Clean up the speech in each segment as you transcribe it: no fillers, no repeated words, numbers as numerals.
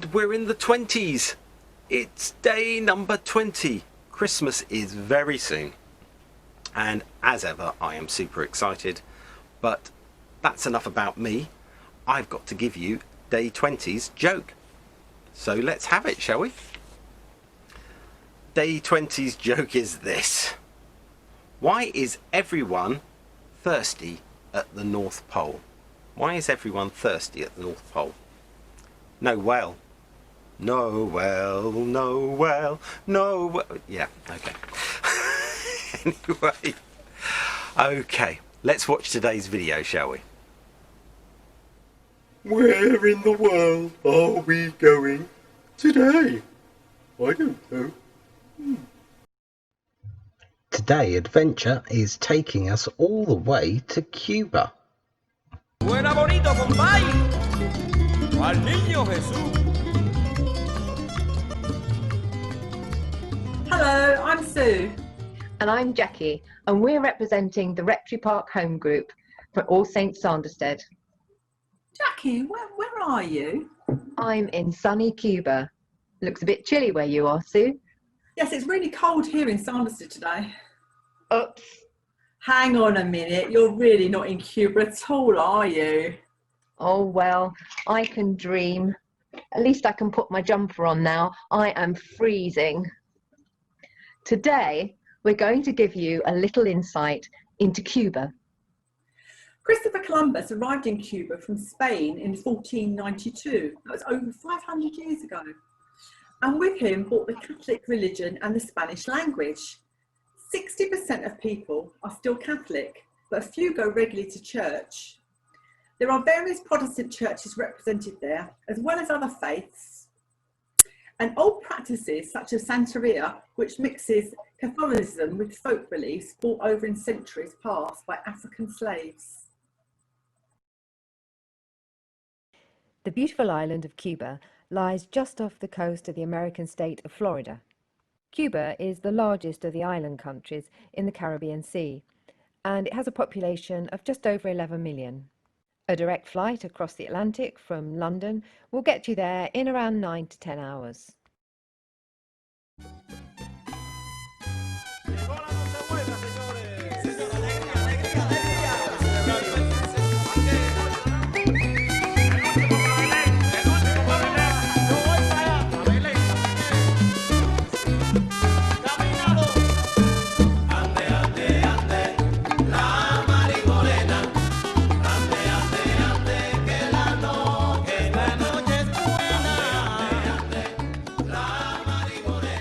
And we're in the 20s. It's day number 20. Christmas is very soon. And as ever, I am super excited. But that's enough about me. I've got to give you day 20's joke. So let's have it, shall we? Day 20's joke is this. Why is everyone thirsty at the North Pole? Why is everyone thirsty at the North Pole? No well. No well, no well, no well. Yeah, okay. Anyway. Okay, let's watch today's video, shall we? Where in the world are we going today? I don't know. Today adventure is taking us all the way to Cuba. Buena bonito, compay. Al niño Jesús. Hello, I'm Sue. And I'm Jackie, and we're representing the Rectory Park Home Group for All Saints Sanderstead. Jackie, where are you? I'm in sunny Cuba. Looks a bit chilly where you are, Sue. Yes, it's really cold here in Sanderstead today. Oops. Hang on a minute, you're really not in Cuba at all, are you? Oh, well, I can dream. At least I can put my jumper on now. I am freezing. Today, we're going to give you a little insight into Cuba. Christopher Columbus arrived in Cuba from Spain in 1492. That was over 500 years ago. And with him brought the Catholic religion and the Spanish language. 60% of people are still Catholic, but a few go regularly to church. There are various Protestant churches represented there, as well as other faiths. And old practices such as Santeria, which mixes Catholicism with folk beliefs brought over in centuries past by African slaves. The beautiful island of Cuba lies just off the coast of the American state of Florida. Cuba is the largest of the island countries in the Caribbean Sea, and it has a population of just over 11 million. A direct flight across the Atlantic from London will get you there in around 9 to 10 hours.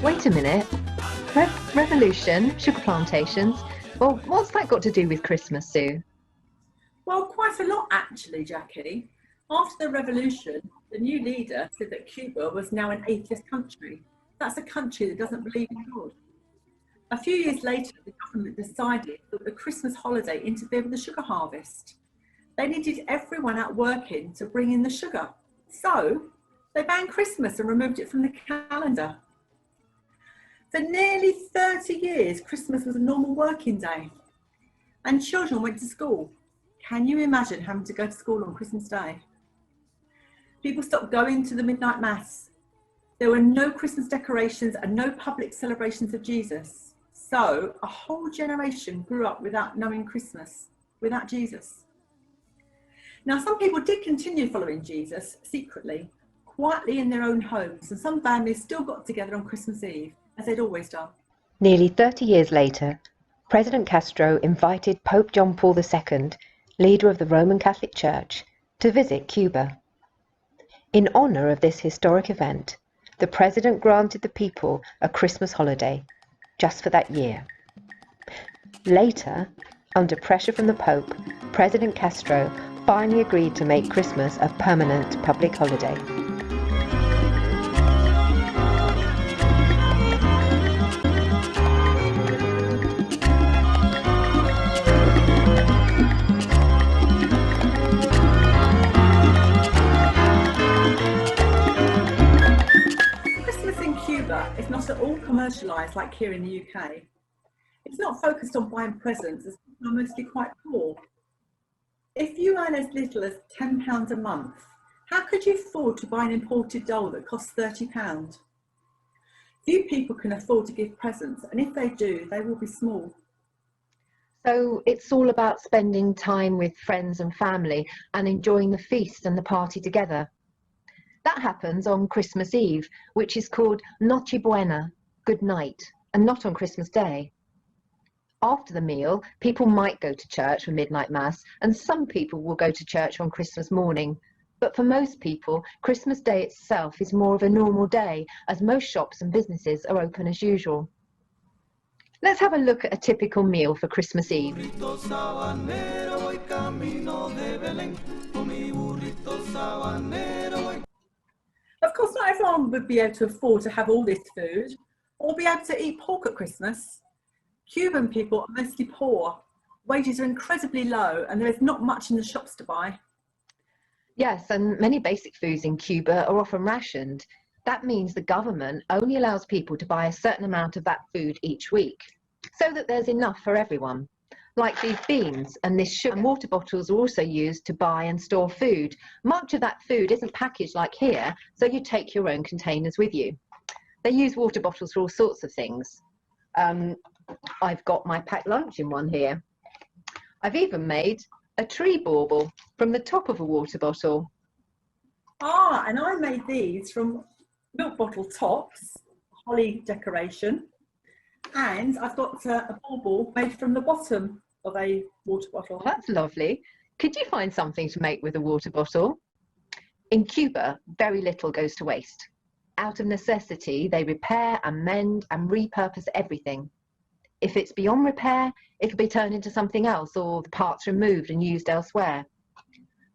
Wait a minute. Revolution, sugar plantations. Well, what's that got to do with Christmas, Sue? Well, quite a lot actually, Jackie. After the revolution, the new leader said that Cuba was now an atheist country. That's a country that doesn't believe in God. A few years later, the government decided that the Christmas holiday interfered with the sugar harvest. They needed everyone out working to bring in the sugar. So they banned Christmas and removed it from the calendar. For nearly 30 years, Christmas was a normal working day and children went to school. Can you imagine having to go to school on Christmas Day? People stopped going to the midnight mass. There were no Christmas decorations and no public celebrations of Jesus. So a whole generation grew up without knowing Christmas, without Jesus. Now, some people did continue following Jesus secretly, quietly in their own homes, and some families still got together on Christmas Eve, as they'd always done. Nearly 30 years later, President Castro invited Pope John Paul II, leader of the Roman Catholic Church, to visit Cuba. In honor of this historic event, the president granted the people a Christmas holiday, just for that year. Later, under pressure from the Pope, President Castro finally agreed to make Christmas a permanent public holiday. It's not at all commercialised like here in the UK. It's not focused on buying presents, as people are mostly quite poor. If you earn as little as £10 a month, How could you afford to buy an imported doll that costs £30? Few people can afford to give presents, and if they do, they will be small. So it's all about spending time with friends and family and enjoying the feast and the party together. That happens on Christmas Eve, which is called Noche Buena, good night, and not on Christmas Day. After the meal, people might go to church for midnight mass, and some people will go to church on Christmas morning. But for most people, Christmas Day itself is more of a normal day, as most shops and businesses are open as usual. Let's have a look at a typical meal for Christmas Eve. Of course, not everyone would be able to afford to have all this food or be able to eat pork at Christmas. Cuban people are mostly poor. Wages are incredibly low and there is not much in the shops to buy. Yes, and many basic foods in Cuba are often rationed. That means the government only allows people to buy a certain amount of that food each week, so that there's enough for everyone. Like these beans and this sugar, and water bottles are also used to buy and store food. Much of that food isn't packaged like here, so you take your own containers with you. They use water bottles for all sorts of things. I've got my packed lunch in one here. I've even made a tree bauble from the top of a water bottle. Ah, and I made these from milk bottle tops, holly decoration, and I've got a bauble made from the bottom of a water bottle. That's lovely. Could you find something to make with a water bottle? In Cuba, very little goes to waste. Out of necessity, they repair and mend and repurpose everything. If it's beyond repair, it'll be turned into something else or the parts removed and used elsewhere.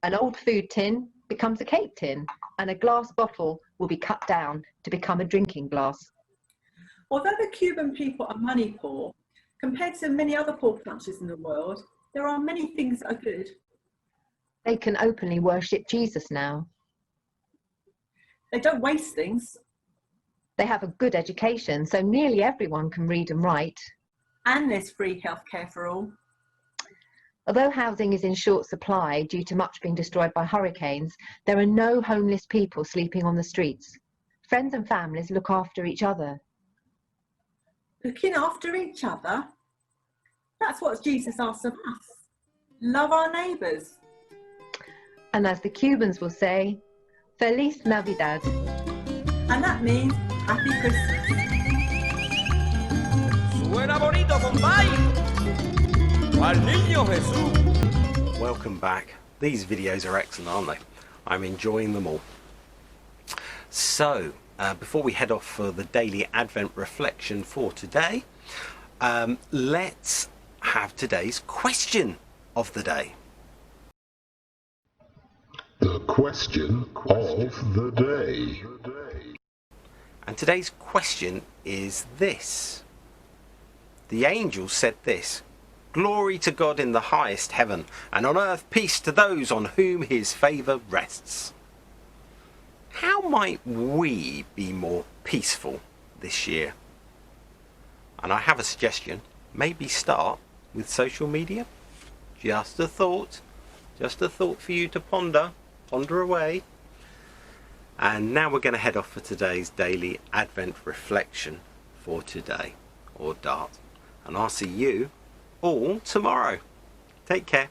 An old food tin becomes a cake tin, and a glass bottle will be cut down to become a drinking glass. Although the Cuban people are money poor, compared to many other poor countries in the world, there are many things that are good. They can openly worship Jesus now. They don't waste things. They have a good education, so nearly everyone can read and write. And there's free healthcare for all. Although housing is in short supply due to much being destroyed by hurricanes, there are no homeless people sleeping on the streets. Friends and families look after each other. Looking after each other? That's what Jesus asks of us. Love our neighbours. And as the Cubans will say, Feliz Navidad. And that means Happy Christmas. Suena bonito, compay. Al niño Jesús. Welcome back. These videos are excellent, aren't they? I'm enjoying them all. So, before we head off for the daily Advent reflection for today, let's have today's question of the day. The question of the day. And today's question is this. The angel said this: "Glory to God in the highest heaven, and on earth peace to those on whom his favour rests." How might we be more peaceful this year? And I have a suggestion. Maybe start with social media. Just a thought for you to ponder away. And now we're going to head off for today's daily Advent reflection for today, or DART. And I'll see you all tomorrow. Take care.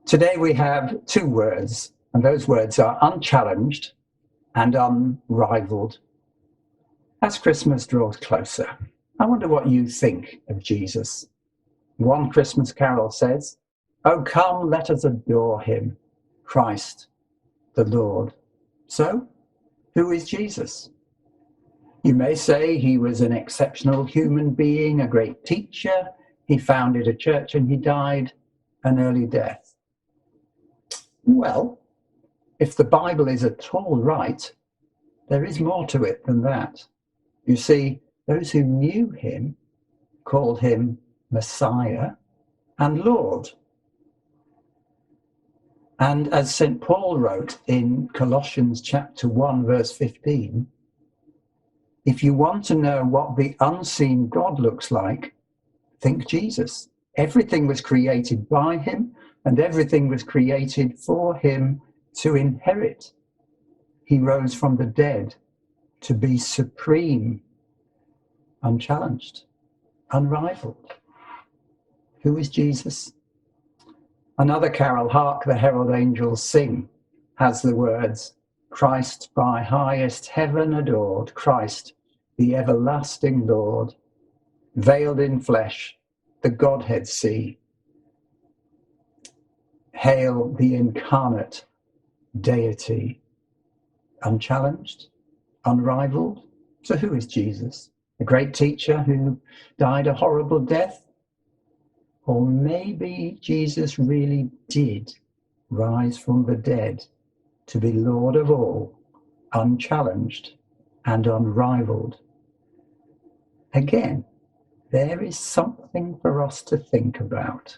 Today we have two words, and those words are unchallenged and unrivaled. As Christmas draws closer, I wonder what you think of Jesus. One Christmas carol says, "Oh, come, let us adore him, Christ the Lord." So, who is Jesus? You may say he was an exceptional human being, a great teacher. He founded a church and he died an early death. Well, if the Bible is at all right, there is more to it than that. You see, those who knew him called him Messiah and Lord. And as St. Paul wrote in Colossians chapter 1, verse 15, If you want to know what the unseen God looks like, think Jesus. Everything was created by him, and everything was created for him to inherit. He rose from the dead to be supreme, unchallenged, unrivaled. Who is Jesus? Another carol, Hark the Herald Angels Sing, has the words, Christ by highest heaven adored, Christ the everlasting Lord, veiled in flesh, the Godhead see. Hail the incarnate deity, unchallenged, unrivaled. So who is Jesus? A great teacher who died a horrible death? Or maybe Jesus really did rise from the dead to be Lord of all, unchallenged and unrivaled. Again, there is something for us to think about.